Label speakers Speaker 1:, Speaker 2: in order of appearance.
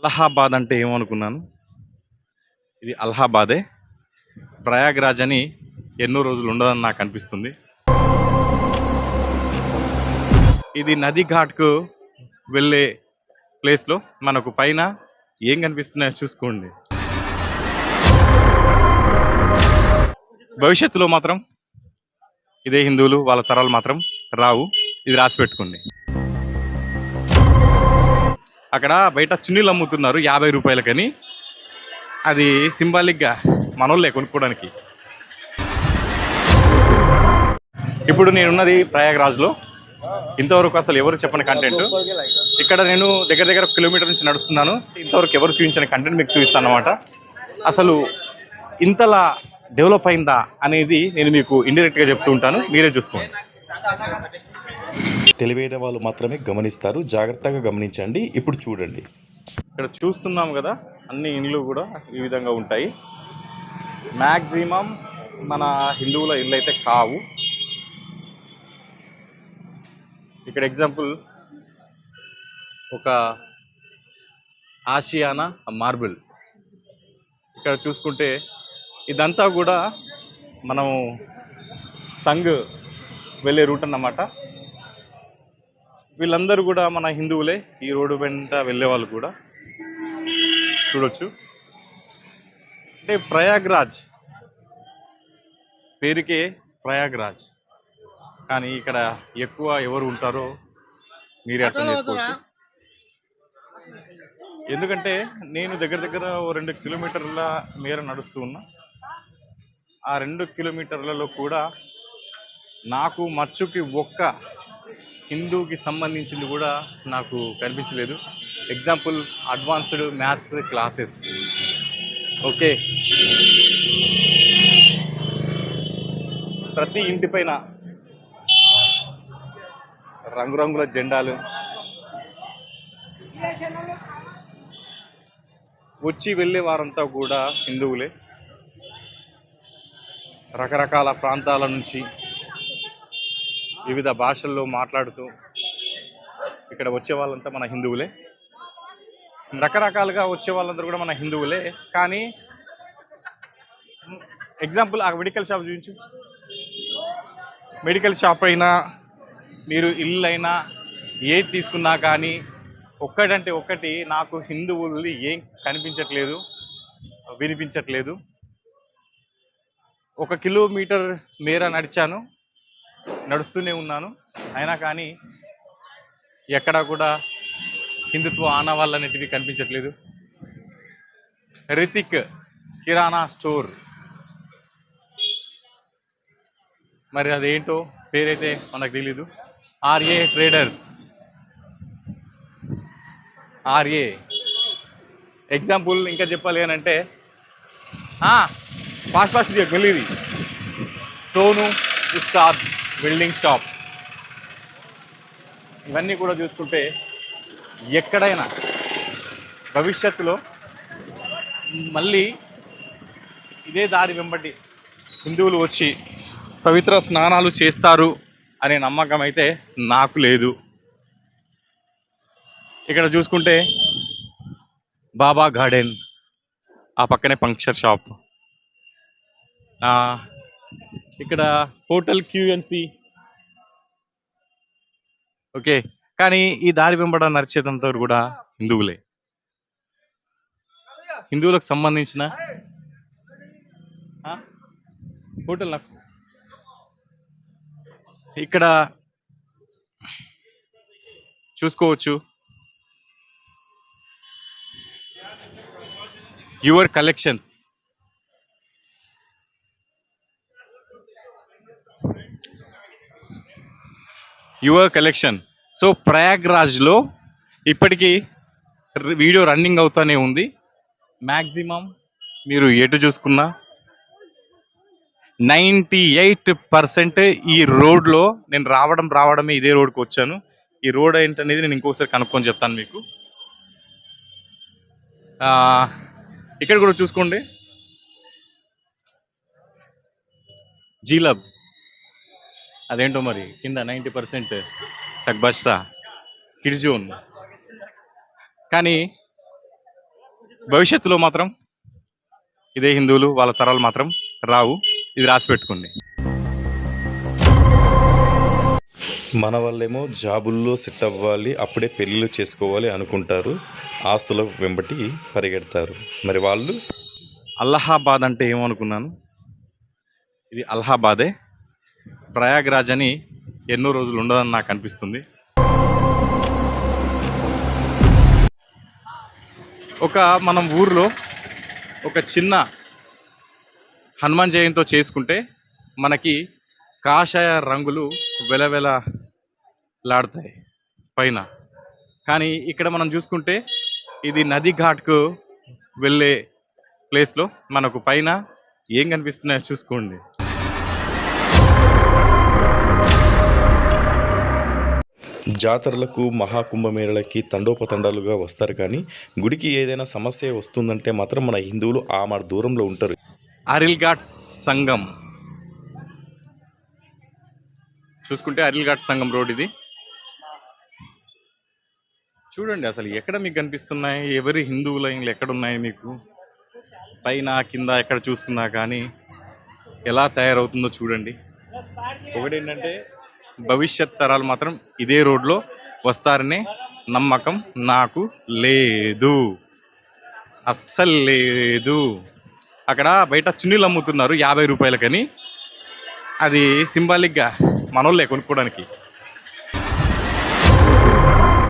Speaker 1: అలహాబాద్ అంటే ఏమనుకున్నాను. ఇది అలహాబాదే. ప్రయాగ్రాజ్ అని ఎన్నో రోజులు ఉండదని నాకు అనిపిస్తుంది. ఇది నది ఘాట్కు వెళ్ళే ప్లేస్లో మనకు పైన ఏం కనిపిస్తున్నాయో చూసుకోండి. భవిష్యత్తులో మాత్రం ఇదే హిందువులు వాళ్ళ తరాలు మాత్రం రావు. ఇది రాసి పెట్టుకోండి. అక్కడ బయట చున్నీలు అమ్ముతున్నారు 50 రూపాయలకని. అది సింబాలిక్గా మనోళ్ళే కొనుక్కోవడానికి. ఇప్పుడు నేనున్నది ప్రయాగ్రాజ్లో. ఇంతవరకు అసలు ఎవరు చెప్పని కంటెంట్. ఇక్కడ నేను దగ్గర దగ్గర 1 కిలోమీటర్ నుంచి నడుస్తున్నాను. ఇంతవరకు ఎవరు చూపించని కంటెంట్ మీకు చూపిస్తాను అనమాట. అసలు ఇంతలా డెవలప్ అయిందా అనేది నేను మీకు ఇండైరెక్ట్గా చెప్తూ ఉంటాను, మీరే చూసుకోండి.
Speaker 2: తెలివైన వాళ్ళు మాత్రమే గమనిస్తారు. జాగ్రత్తగా గమనించండి. ఇప్పుడు చూడండి.
Speaker 1: ఇక్కడ చూస్తున్నాం కదా, అన్ని ఇండ్లు కూడా ఈ విధంగా ఉంటాయి. మ్యాక్సిమం మన హిందువుల ఇల్లు అయితే కావు. ఇక్కడ ఎగ్జాంపుల్ ఒక ఆసియానా మార్బుల్. ఇక్కడ చూసుకుంటే ఇదంతా కూడా మనం సంఘ్ వెళ్ళే రూట్ అన్నమాట. వీళ్ళందరూ కూడా మన హిందువులే. ఈ రోడ్డు వెంట వెళ్ళే వాళ్ళు కూడా చూడొచ్చు. అంటే ప్రయాగ్రాజ్ పేరుకే ప్రయాగ్రాజ్, కానీ ఇక్కడ ఎక్కువ ఎవరు ఉంటారో మీరే అర్థం చేసుకోవచ్చు. ఎందుకంటే నేను దగ్గర దగ్గర 2 కిలోమీటర్ల మేర నడుస్తూ ఉన్నా. ఆ 2 కిలోమీటర్లలో కూడా నాకు మచ్చుకి ఒక్క హిందూకి సంబంధించింది కూడా నాకు కనిపించలేదు. Example advanced maths classes. Okay, ప్రతి ఇంటి పైన రంగురంగుల జెండాలు. వచ్చి వెళ్ళే వారంతా కూడా హిందువులే. రకరకాల ప్రాంతాల నుంచి వివిధ భాషల్లో మాట్లాడుతూ ఇక్కడ వచ్చే వాళ్ళంతా మన హిందువులే. రకరకాలుగా వచ్చే వాళ్ళందరూ కూడా మన హిందువులే. కానీ ఎగ్జాంపుల్ ఆ మెడికల్ షాప్ చూపించు. మెడికల్ షాప్ అయినా మీరు ఇల్లు అయినా ఏది తీసుకున్నా కానీ ఒక్కటంటే ఒక్కటి నాకు హిందువులు ఏం కనిపించట్లేదు, వినిపించట్లేదు. 1 కిలోమీటర్ మేర నడుస్తూనే ఉన్నాను. అయినా కానీ ఎక్కడా కూడా హిందుత్వ ఆనవాళ్ళు అనేటివి కనిపించట్లేదు. రితిక్ కిరాణా స్టోర్, మరి అదేంటో పేరైతే మనకు తెలీదు. RA traders, RA. ఎగ్జాంపుల్ ఇంకా చెప్పాలి అని అంటే ఫాస్ట్ వెళ్ళేది సోను ఉస్తాద్ వెల్డింగ్ షాప్. ఇవన్నీ కూడా చూసుకుంటే ఎక్కడైనా భవిష్యత్తులో మళ్ళీ ఇదే దారి వెంబడి హిందువులు వచ్చి పవిత్ర స్నానాలు చేస్తారు అనే నమ్మకం అయితే నాకు లేదు. ఇక్కడ చూసుకుంటే బాబా గార్డెన్, ఆ పక్కనే పంక్చర్ షాప్, ఇక్కడ హోటల్ క్యూఎన్సి. ఓకే, కానీ ఈ దారి వెంబడ నడిచేదంతా కూడా హిందువులే. హిందువులకు సంబంధించిన హోటల్ నాకు ఇక్కడ చూసుకోవచ్చు. Your collection, your collection. So ప్రయాగ్రాజ్లో ఇప్పటికీ వీడియో రన్నింగ్ అవుతూనే ఉంది. మ్యాక్సిమం మీరు ఎటు చూసుకున్నా 98% ఈ రోడ్లో నేను రావడమే ఇదే రోడ్కి వచ్చాను. ఈ రోడ్ ఏంటనేది నేను ఇంకోసారి కనుక్కొని చెప్తాను మీకు. ఇక్కడ కూడా చూసుకోండి, జీలబ్ అదేంటో మరి కింద 90% తగ్బస్తా కిడ్జోన్. కానీ భవిష్యత్తులో మాత్రం ఇదే హిందువులు వాళ్ళ తరాలు మాత్రం రావు. ఇది రాసి పెట్టుకోండి.
Speaker 2: మన వాళ్ళేమో జాబుల్లో సెట్ అవ్వాలి, అప్పుడే పెళ్ళిళ్ళు చేసుకోవాలి అనుకుంటారు, ఆస్తుల వెంబటి పరిగెడతారు. మరి వాళ్ళు
Speaker 1: అలహాబాద్ అంటే ఏమనుకున్నాను, ఇది అలహాబాదే. ప్రయాగ్రాజ్ అని ఎన్నో రోజులు ఉండదని నాకు అనిపిస్తుంది. మనం ఊర్లో ఒక చిన్న హనుమాన్ జయంతో చేసుకుంటే మనకి కాషాయ రంగులు వెలవెలలాడతాయి పైన. కానీ ఇక్కడ మనం చూసుకుంటే ఇది నది ఘాట్కు వెళ్ళే ప్లేస్లో మనకు పైన ఏం కనిపిస్తున్నాయో చూసుకోండి.
Speaker 2: జాతరలకు మహాకుంభమేళలకి తండోపతండాలుగా వస్తారు, కానీ గుడికి ఏదైనా సమస్య వస్తుందంటే మాత్రం మన హిందువులు ఆ మాట దూరంలో ఉంటారు.
Speaker 1: అరిల్ ఘాట్ సంఘం చూసుకుంటే అరిల్ ఘాట్ సంఘం రోడ్ ఇది. చూడండి అసలు ఎక్కడ మీకు కనిపిస్తున్నాయి, ఎవరి హిందువుల ఇండ్లు ఎక్కడున్నాయి మీకు. పైన కింద ఎక్కడ చూసుకున్నా కానీ ఎలా తయారవుతుందో చూడండి. ఒకటేంటంటే భవిష్యత్ తరాలు మాత్రం ఇదే రోడ్లో వస్తారనే నమ్మకం నాకు లేదు, అస్సలు లేదు. అక్కడ బయట చున్నీలు అమ్ముతున్నారు 50 రూపాయలకని. అది సింబాలిక్గా మనోళ్ళే కొనుక్కోవడానికి.